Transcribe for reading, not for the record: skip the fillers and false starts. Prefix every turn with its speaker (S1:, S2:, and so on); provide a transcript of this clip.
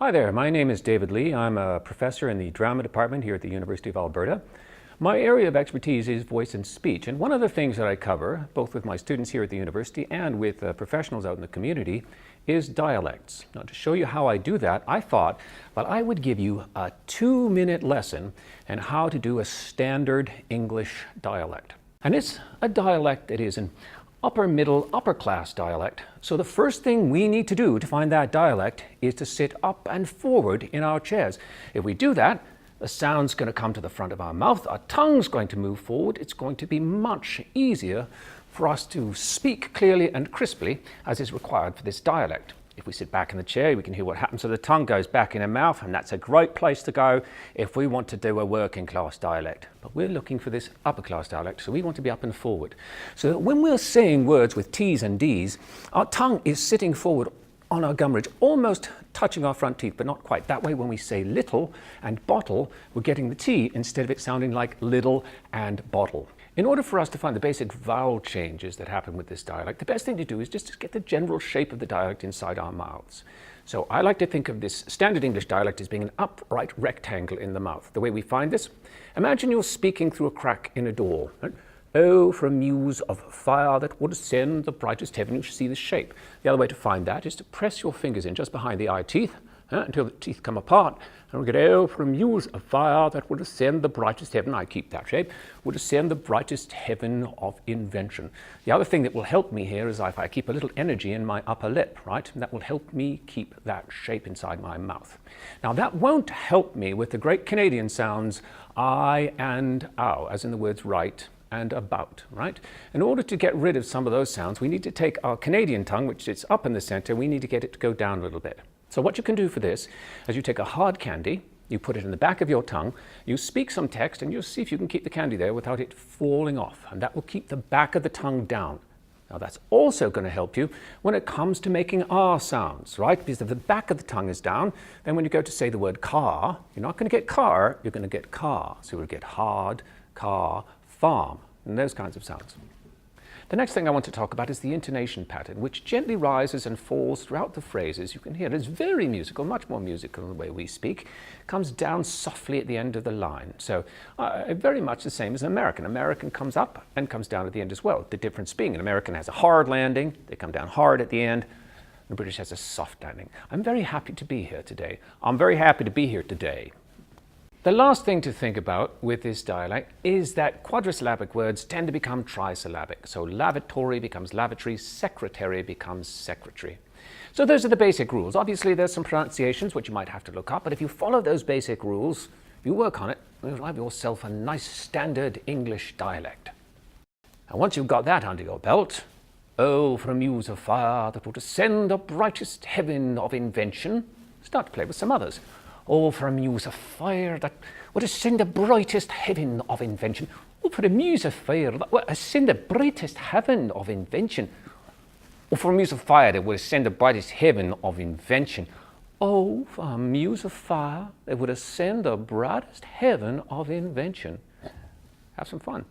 S1: Hi there, my name is David Lee. I'm a professor in the drama department here at the University of Alberta. My area of expertise is voice and speech, and one of the things that I cover, both with my students here at the university and with professionals out in the community, is dialects. Now, to show you how I do that, I thought that I would give you a 2-minute lesson on how to do a standard English dialect. And it's a dialect that is an upper middle, upper class dialect. So the first thing we need to do to find that dialect is to sit up and forward in our chairs. If we do that, the sound's going to come to the front of our mouth, our tongue's going to move forward. It's going to be much easier for us to speak clearly and crisply as is required for this dialect. If we sit back in the chair, we can hear what happens. So the tongue goes back in our mouth, and that's a great place to go if we want to do a working class dialect. But we're looking for this upper class dialect, so we want to be up and forward. So that when we're saying words with T's and D's, our tongue is sitting forward on our gum ridge, almost touching our front teeth, but not quite. That way, when we say little and bottle, we're getting the T instead of it sounding like little and bottle. In order for us to find the basic vowel changes that happen with this dialect, the best thing to do is just to get the general shape of the dialect inside our mouths. So I like to think of this standard English dialect as being an upright rectangle in the mouth. The way we find this, imagine you're speaking through a crack in a door. Right? Oh, for a muse of fire that would ascend the brightest heaven, you should see the shape. The other way to find that is to press your fingers in just behind the eye teeth until the teeth come apart. And we get, oh, for a muse of fire that would ascend the brightest heaven, I keep that shape, would ascend the brightest heaven of invention. The other thing that will help me here is if I keep a little energy in my upper lip, right? And that will help me keep that shape inside my mouth. Now that won't help me with the great Canadian sounds I and ow, as in the words right and about, right? In order to get rid of some of those sounds, we need to take our Canadian tongue, which sits up in the center, we need to get it to go down a little bit. So what you can do for this is you take a hard candy, you put it in the back of your tongue, you speak some text, and you'll see if you can keep the candy there without it falling off. And that will keep the back of the tongue down. Now that's also going to help you when it comes to making R sounds, right? Because if the back of the tongue is down, then when you go to say the word car, you're not going to get car, you're going to get car. So you'll get hard, car, farm, and those kinds of sounds. The next thing I want to talk about is the intonation pattern, which gently rises and falls throughout the phrases. You can hear it's very musical, much more musical than the way we speak. It comes down softly at the end of the line. So very much the same as an American. American comes up and comes down at the end as well. The difference being an American has a hard landing, they come down hard at the end, and the British has a soft landing. I'm very happy to be here today. I'm very happy to be here today. The last thing to think about with this dialect is that quadrisyllabic words tend to become trisyllabic. So lavatory becomes lavatory, secretary becomes secretary. So those are the basic rules. Obviously there's some pronunciations which you might have to look up, but if you follow those basic rules, you work on it, you'll have yourself a nice standard English dialect. And once you've got that under your belt, oh, for a muse of fire that would ascend the brightest heaven of invention, start to play with some others. Oh, for a muse of fire that would ascend the brightest heaven of invention. Oh, for a muse of fire that would ascend the brightest heaven of invention. Oh, for a muse of fire that would ascend the brightest heaven of invention. Oh, for a muse of fire that would ascend the brightest heaven of invention. Have some fun.